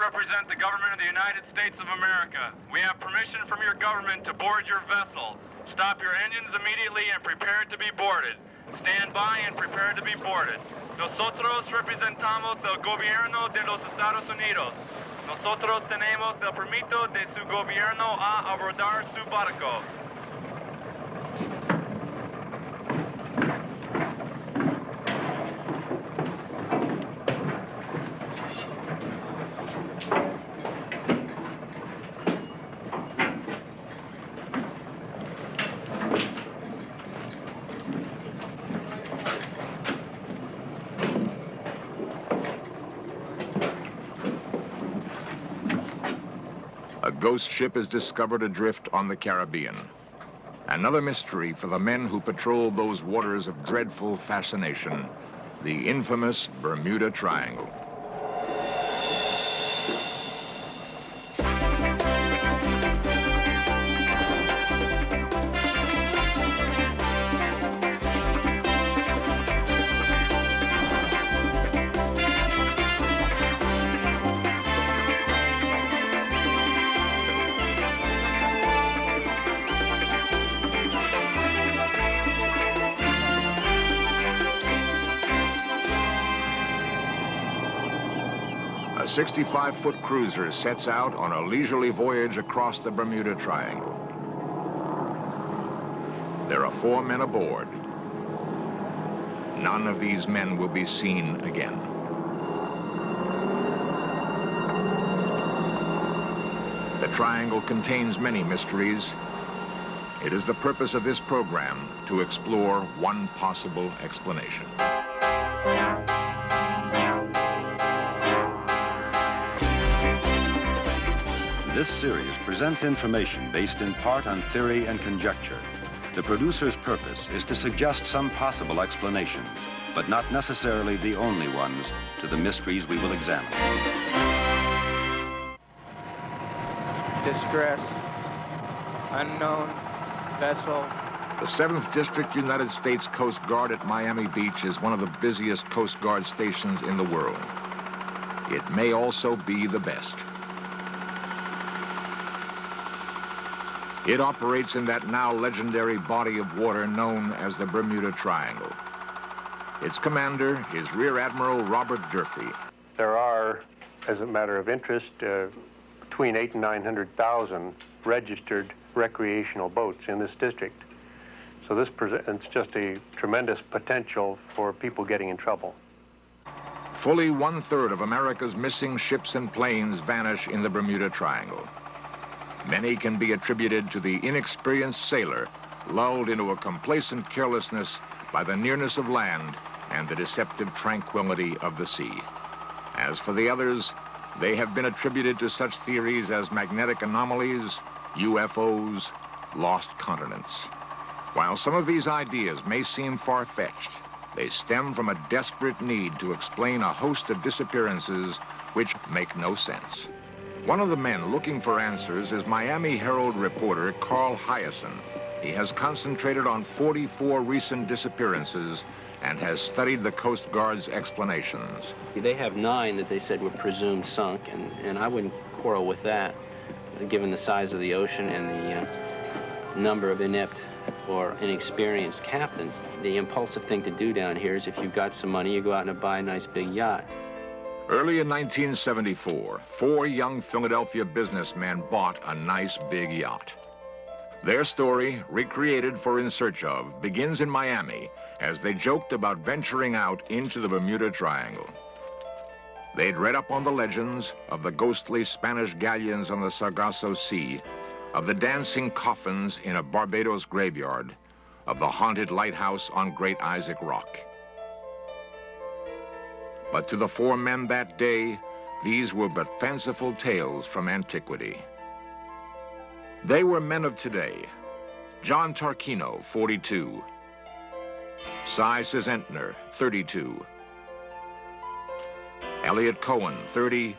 represent the government of the United States of America. We have permission from your government to board your vessel. Stop your engines immediately and prepare to be boarded. Stand by and prepare to be boarded. Nosotros representamos el gobierno de los Estados Unidos. Nosotros tenemos el permiso de su gobierno a abordar su barco. A ghost ship is discovered adrift on the Caribbean. Another mystery for the men who patrol those waters of dreadful fascination, the infamous Bermuda Triangle. A 65-foot cruiser sets out on a leisurely voyage across the Bermuda Triangle. There are 4 men aboard. None of these men will be seen again. The Triangle contains many mysteries. It is the purpose of this program to explore one possible explanation. This series presents information based in part on theory and conjecture. The producer's purpose is to suggest some possible explanations, but not necessarily the only ones, to the mysteries we will examine. Distress, unknown vessel. The 7th District United States Coast Guard at Miami Beach is one of the busiest Coast Guard stations in the world. It may also be the best. It operates in that now legendary body of water known as the Bermuda Triangle. Its commander is Rear Admiral Robert Durfee. There are, as a matter of interest, between 800,000 and 900,000 registered recreational boats in this district. So this presents just a tremendous potential for people getting in trouble. Fully 1/3 of America's missing ships and planes vanish in the Bermuda Triangle. Many can be attributed to the inexperienced sailor, lulled into a complacent carelessness by the nearness of land and the deceptive tranquility of the sea. As for the others, they have been attributed to such theories as magnetic anomalies, UFOs, lost continents. While some of these ideas may seem far-fetched, they stem from a desperate need to explain a host of disappearances which make no sense. One of the men looking for answers is Miami Herald reporter Carl Hyacin. He has concentrated on 44 recent disappearances and has studied the Coast Guard's explanations. They have 9 that they said were presumed sunk, and I wouldn't quarrel with that, given the size of the ocean and the number of inept or inexperienced captains. The impulsive thing to do down here is if you've got some money, you go out and buy a nice big yacht. Early in 1974, 4 young Philadelphia businessmen bought a nice big yacht. Their story, recreated for In Search Of, begins in Miami as they joked about venturing out into the Bermuda Triangle. They'd read up on the legends of the ghostly Spanish galleons on the Sargasso Sea, of the dancing coffins in a Barbados graveyard, of the haunted lighthouse on Great Isaac Rock. But to the 4 men that day, these were but fanciful tales from antiquity. They were men of today. John Tarquino, 42. Cy Szentner, 32. Elliot Cohen, 30.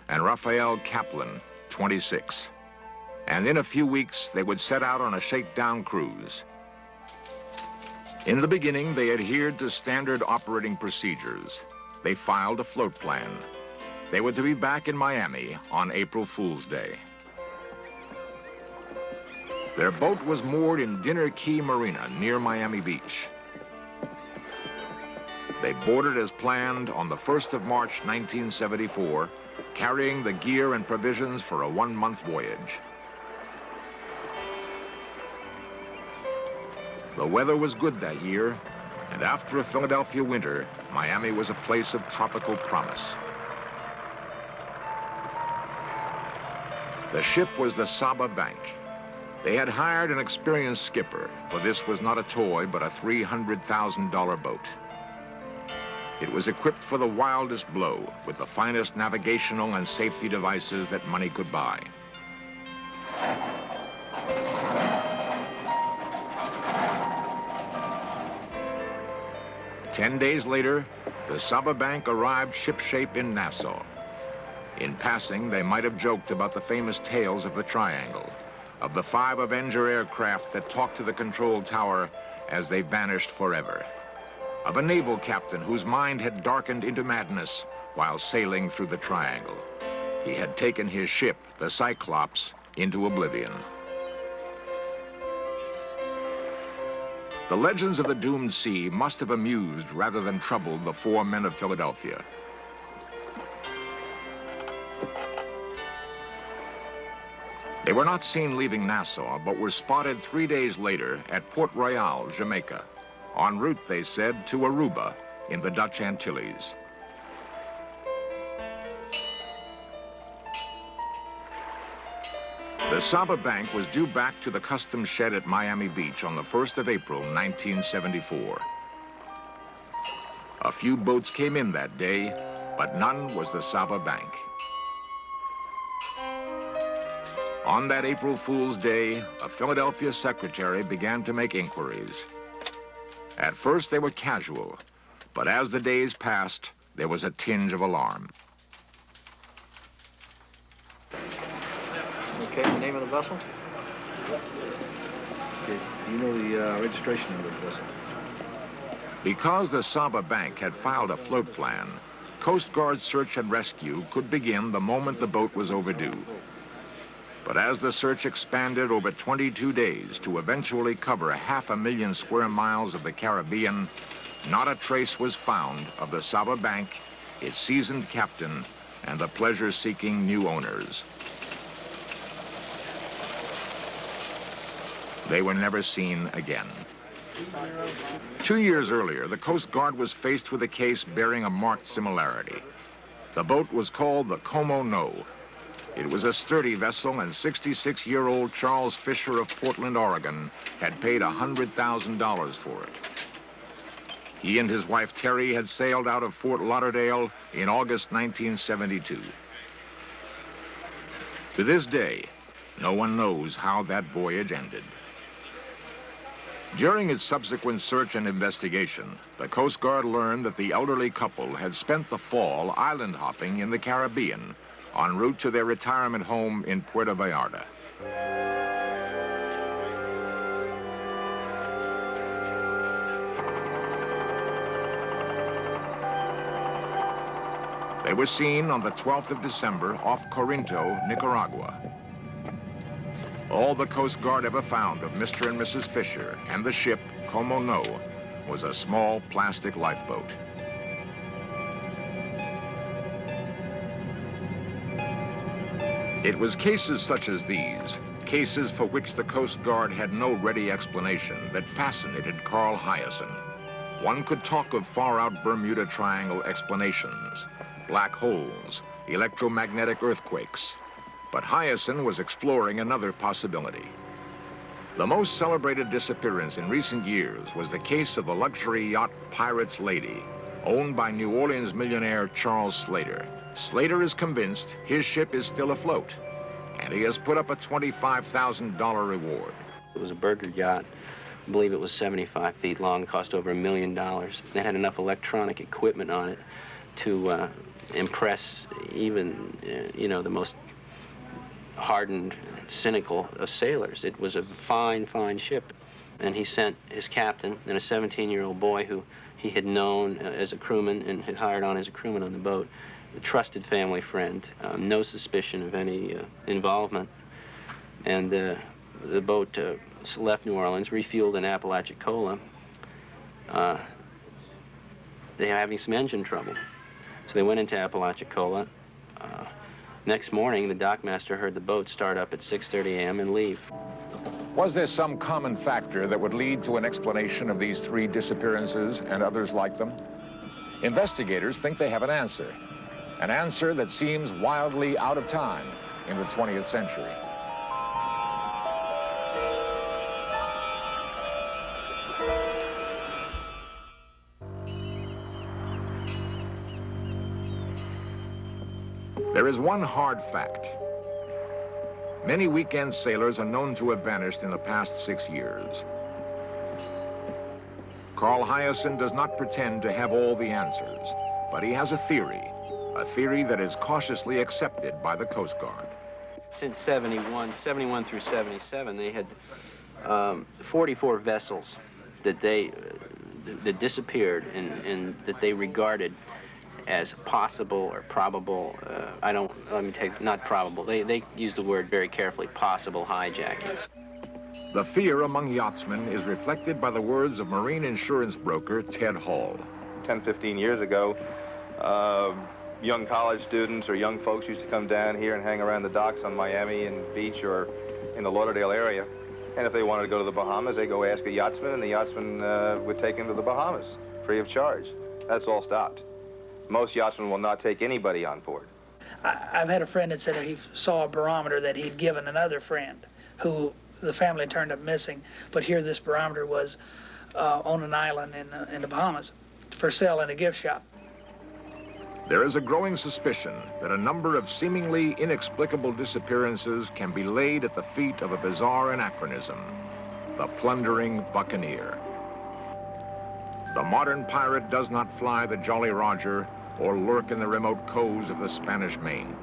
And Raphael Kaplan, 26. And in a few weeks, they would set out on a shakedown cruise. In the beginning, they adhered to standard operating procedures. They filed a float plan, They were to be back in Miami on April Fool's Day. Their boat was moored in Dinner Key Marina near Miami Beach. They boarded as planned on the 1st of March, 1974, carrying the gear and provisions for a 1-month voyage. The weather was good that year, and after a Philadelphia winter, Miami was a place of tropical promise. The ship was the Saba Bank. They had hired an experienced skipper, for this was not a toy, but a $300,000 boat. It was equipped for the wildest blow, with the finest navigational and safety devices that money could buy. Ten days later, the Saba Bank arrived shipshape in Nassau. In passing, they might have joked about the famous tales of the Triangle, of the 5 Avenger aircraft that talked to the control tower as they vanished forever, of a naval captain whose mind had darkened into madness while sailing through the Triangle. He had taken his ship, the Cyclops, into oblivion. The legends of the doomed sea must have amused rather than troubled the 4 men of Philadelphia. They were not seen leaving Nassau, but were spotted 3 days later at Port Royal, Jamaica, en route, they said, to Aruba in the Dutch Antilles. The Saba Bank was due back to the customs shed at Miami Beach on the 1st of April, 1974. A few boats came in that day, but none was the Saba Bank. On that April Fool's Day, a Philadelphia secretary began to make inquiries. At first, they were casual, but as the days passed, there was a tinge of alarm. Okay, the name of the vessel? Okay, do you know the registration number of the vessel? Because the Saba Bank had filed a float plan, Coast Guard search and rescue could begin the moment the boat was overdue. But as the search expanded over 22 days to eventually cover 500,000 square miles of the Caribbean, not a trace was found of the Saba Bank, its seasoned captain, and the pleasure-seeking new owners. They were never seen again. 2 years earlier, the Coast Guard was faced with a case bearing a marked similarity. The boat was called the Como No. It was a sturdy vessel, and 66-year-old Charles Fisher of Portland, Oregon, had paid $100,000 for it. He and his wife Terry had sailed out of Fort Lauderdale in August 1972. To this day, no one knows how that voyage ended. During its subsequent search and investigation, the Coast Guard learned that the elderly couple had spent the fall island hopping in the Caribbean, en route to their retirement home in Puerto Vallarta. They were seen on the 12th of December off Corinto, Nicaragua. All the Coast Guard ever found of Mr. and Mrs. Fisher and the ship, Como No, was a small plastic lifeboat. It was cases such as these, cases for which the Coast Guard had no ready explanation, that fascinated Carl Hyacin. One could talk of far-out Bermuda Triangle explanations, black holes, electromagnetic earthquakes. But Hyacin was exploring another possibility. The most celebrated disappearance in recent years was the case of the luxury yacht Pirate's Lady, owned by New Orleans millionaire Charles Slater. Slater is convinced his ship is still afloat, and he has put up a $25,000 reward. It was a burger yacht. I believe it was 75 feet long, cost over $1 million. It had enough electronic equipment on it to impress even, the most hardened, cynical of sailors. It was a fine, fine ship. And he sent his captain and a 17-year-old boy who he had known as a crewman and had hired on as a crewman on the boat, a trusted family friend, no suspicion of any involvement. And the boat left New Orleans, refueled in Apalachicola. They were having some engine trouble. So they went into Apalachicola. Next morning, the dockmaster heard the boat start up at 6:30 a.m. and leave. Was there some common factor that would lead to an explanation of these 3 disappearances and others like them? Investigators think they have an answer that seems wildly out of time in the 20th century. There is one hard fact. Many weekend sailors are known to have vanished in the past 6 years. Carl Hyacin does not pretend to have all the answers, but he has a theory that is cautiously accepted by the Coast Guard. Since 71 through 77, they had 44 vessels that that disappeared and that they regarded as possible or probable, not probable, they use the word very carefully, possible hijackings. The fear among yachtsmen is reflected by the words of marine insurance broker Ted Hall. 10, 15 years ago, young college students or young folks used to come down here and hang around the docks on Miami and Beach or in the Lauderdale area. And if they wanted to go to the Bahamas, they go ask a yachtsman, and the yachtsman would take them to the Bahamas, free of charge. That's all stopped. Most yachtsmen will not take anybody on board. I've had a friend that said that he saw a barometer that he'd given another friend who the family turned up missing, but here this barometer was on an island in the Bahamas for sale in a gift shop. There is a growing suspicion that a number of seemingly inexplicable disappearances can be laid at the feet of a bizarre anachronism, the plundering buccaneer. The modern pirate does not fly the Jolly Roger or lurk in the remote coves of the Spanish Main.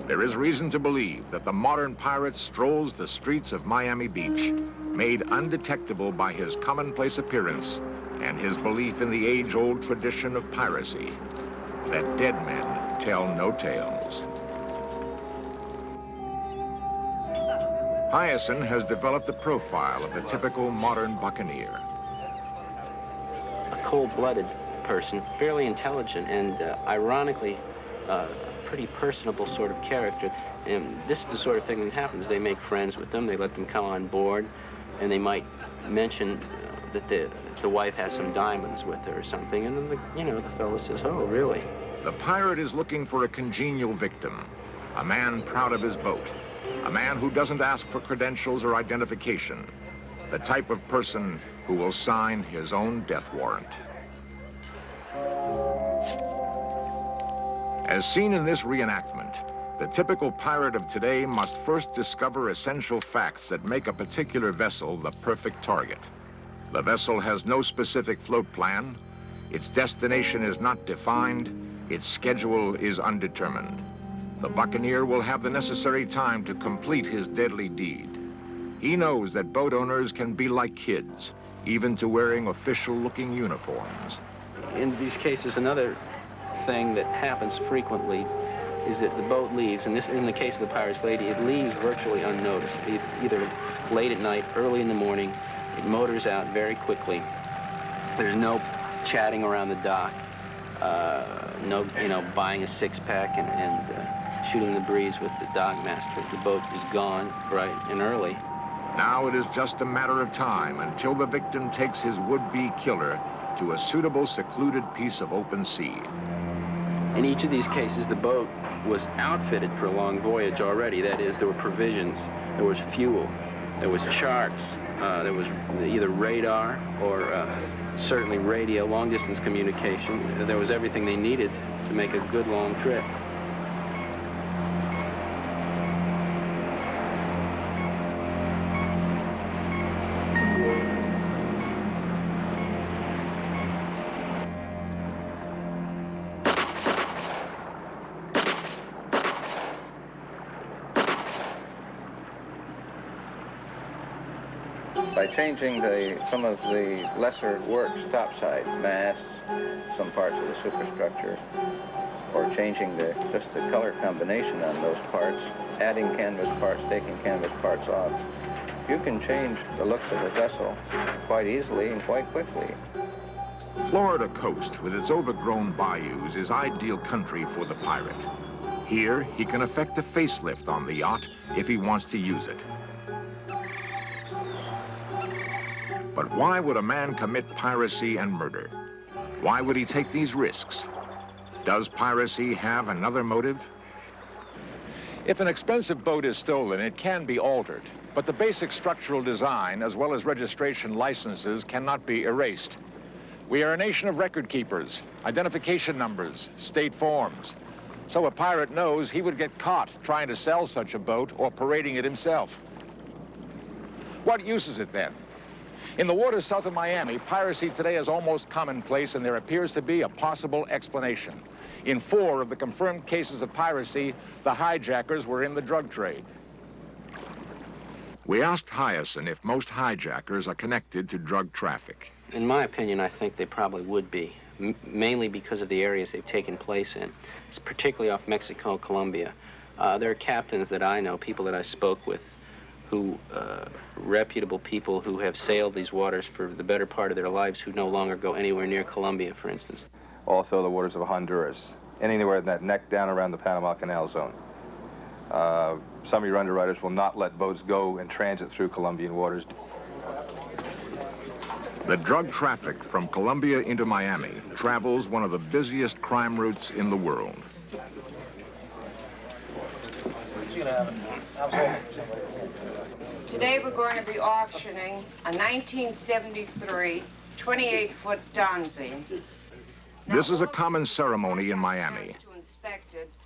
There is reason to believe that the modern pirate strolls the streets of Miami Beach, made undetectable by his commonplace appearance and his belief in the age-old tradition of piracy, that dead men tell no tales. Hyacin has developed the profile of the typical modern buccaneer. A cold-blooded person, fairly intelligent, and ironically, pretty personable sort of character. And this is the sort of thing that happens. They make friends with them, they let them come on board, and they might mention that the wife has some diamonds with her or something, and then the fellow says, "Oh, really?" The pirate is looking for a congenial victim, a man proud of his boat, a man who doesn't ask for credentials or identification, the type of person who will sign his own death warrant. As seen in this reenactment, the typical pirate of today must first discover essential facts that make a particular vessel the perfect target. The vessel has no specific float plan, its destination is not defined, its schedule is undetermined. The buccaneer will have the necessary time to complete his deadly deed. He knows that boat owners can be like kids, even to wearing official-looking uniforms. In these cases, another thing that happens frequently is that the boat leaves, and in the case of the Pirate's Lady, it leaves virtually unnoticed. Either late at night, early in the morning, it motors out very quickly. There's no chatting around the dock, no, buying a six-pack and shooting the breeze with the dockmaster. The boat is gone bright and early. Now it is just a matter of time until the victim takes his would-be killer to a suitable, secluded piece of open sea. In each of these cases, the boat was outfitted for a long voyage already. That is, there were provisions, there was fuel, there was charts, there was either radar or certainly radio, long-distance communication. There was everything they needed to make a good long trip. By changing some of the lesser works topside, masts, some parts of the superstructure, or changing just the color combination on those parts, adding canvas parts, taking canvas parts off, you can change the looks of a vessel quite easily and quite quickly. Florida coast, with its overgrown bayous, is ideal country for the pirate. Here, he can effect a facelift on the yacht if he wants to use it. But why would a man commit piracy and murder? Why would he take these risks? Does piracy have another motive? If an expensive boat is stolen, it can be altered, but the basic structural design, as well as registration licenses, cannot be erased. We are a nation of record keepers, identification numbers, state forms. So a pirate knows he would get caught trying to sell such a boat or parading it himself. What use is it then? In the waters south of Miami, piracy today is almost commonplace, and there appears to be a possible explanation. In 4 of the confirmed cases of piracy, the hijackers were in the drug trade. We asked Hyacinth if most hijackers are connected to drug traffic. In my opinion, I think they probably would be, mainly because of the areas they've taken place in. It's particularly off Mexico, Colombia. There are captains that I know, people that I spoke with, who, reputable people who have sailed these waters for the better part of their lives, who no longer go anywhere near Colombia, for instance. Also the waters of Honduras, anywhere in that neck down around the Panama Canal zone. Some of your underwriters will not let boats go in transit through Colombian waters. The drug traffic from Colombia into Miami travels one of the busiest crime routes in the world. Today we're going to be auctioning a 1973 28-foot Donzi. This is a common ceremony in Miami.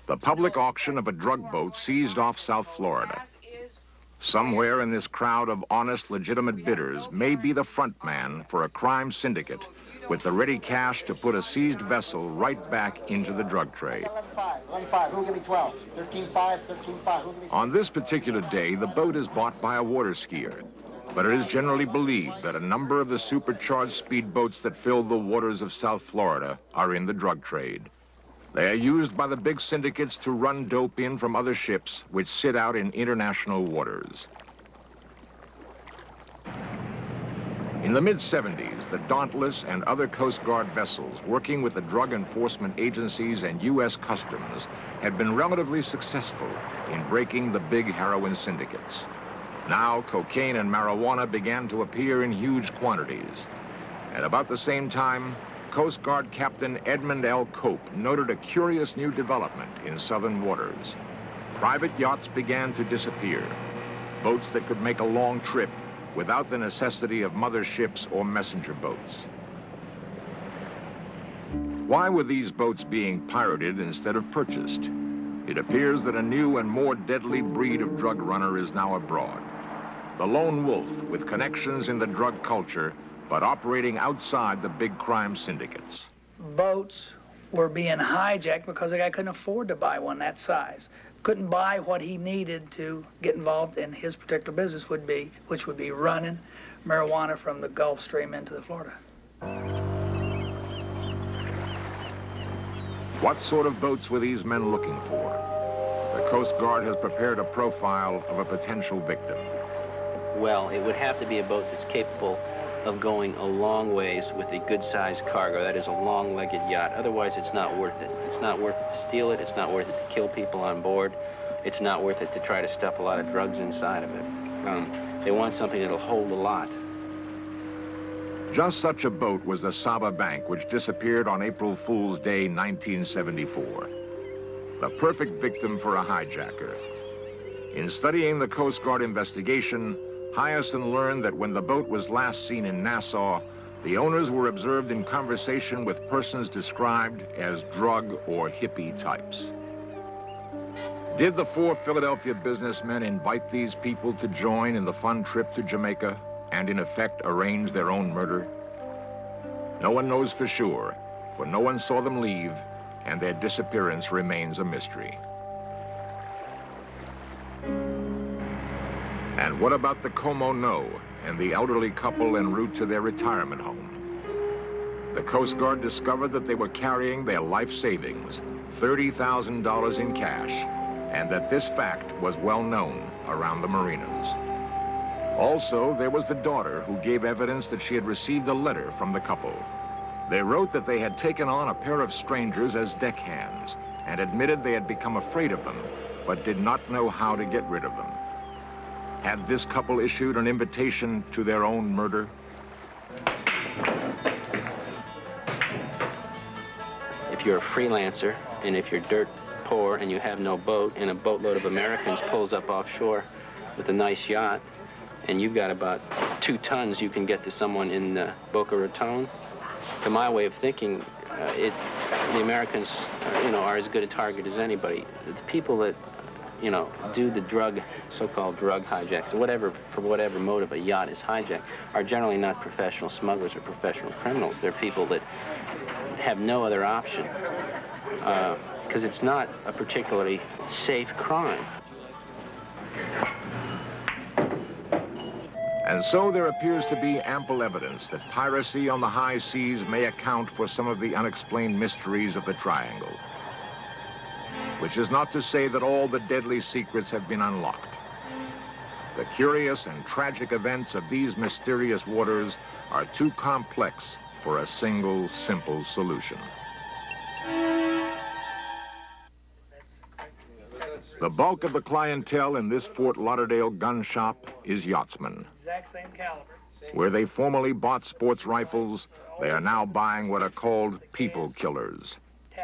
The public auction of a drug boat seized off South Florida. Somewhere in this crowd of honest, legitimate bidders may be the front man for a crime syndicate with the ready cash to put a seized vessel right back into the drug trade. 11.5, who'll give me 12? 13.5, 13.5, On this particular day, the boat is bought by a water skier, but it is generally believed that a number of the supercharged speedboats that fill the waters of South Florida are in the drug trade. They are used by the big syndicates to run dope in from other ships which sit out in international waters. In the mid-70s, the Dauntless and other Coast Guard vessels working with the drug enforcement agencies and U.S. Customs had been relatively successful in breaking the big heroin syndicates. Now, cocaine and marijuana began to appear in huge quantities. At about the same time, Coast Guard Captain Edmund L. Cope noted a curious new development in southern waters. Private yachts began to disappear, boats that could make a long trip without the necessity of mother ships or messenger boats. Why were these boats being pirated instead of purchased? It appears that a new and more deadly breed of drug runner is now abroad. The lone wolf with connections in the drug culture, but operating outside the big crime syndicates. Boats were being hijacked because the guy couldn't afford to buy one that size. Couldn't buy what he needed to get involved in his particular business, which would be running marijuana from the Gulf Stream into the Florida. What sort of boats were these men looking for? The Coast Guard has prepared a profile of a potential victim. Well, it would have to be a boat that's capable of going a long ways with a good-sized cargo. That is a long-legged yacht. Otherwise, it's not worth it. It's not worth it to steal it. It's not worth it to kill people on board. It's not worth it to try to stuff a lot of drugs inside of it. They want something that'll hold a lot. Just such a boat was the Saba Bank, which disappeared on April Fool's Day, 1974. The perfect victim for a hijacker. In studying the Coast Guard investigation, Hyacinth learned that when the boat was last seen in Nassau, the owners were observed in conversation with persons described as drug or hippie types. Did the 4 Philadelphia businessmen invite these people to join in the fun trip to Jamaica and in effect arrange their own murder? No one knows for sure, for no one saw them leave, and their disappearance remains a mystery. And what about the Como No and the elderly couple en route to their retirement home? The Coast Guard discovered that they were carrying their life savings, $30,000 in cash, and that this fact was well known around the marinas. Also, there was the daughter who gave evidence that she had received a letter from the couple. They wrote that they had taken on a pair of strangers as deckhands and admitted they had become afraid of them, but did not know how to get rid of them. Had this couple issued an invitation to their own murder? If you're a freelancer, and if you're dirt poor and you have no boat, and a boatload of Americans pulls up offshore with a nice yacht, and you've got about 2 tons you can get to someone in Boca Raton, to my way of thinking, the Americans, are as good a target as anybody. The people that, do the so-called drug hijacks, for whatever motive a yacht is hijacked, are generally not professional smugglers or professional criminals. They're people that have no other option, because it's not a particularly safe crime. And so there appears to be ample evidence that piracy on the high seas may account for some of the unexplained mysteries of the Triangle. Which is not to say that all the deadly secrets have been unlocked. The curious and tragic events of these mysterious waters are too complex for a single, simple solution. The bulk of the clientele in this Fort Lauderdale gun shop is yachtsmen. Exact same caliber. Where they formerly bought sports rifles, they are now buying what are called people killers.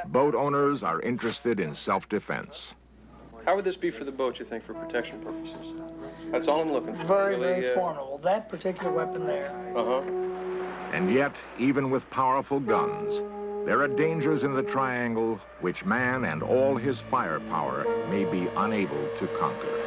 Boat owners are interested in self-defense. How would this be for the boat, you think, for protection purposes? That's all I'm looking for. Very, very formidable. That particular weapon there. And yet, even with powerful guns, there are dangers in the Triangle which man and all his firepower may be unable to conquer.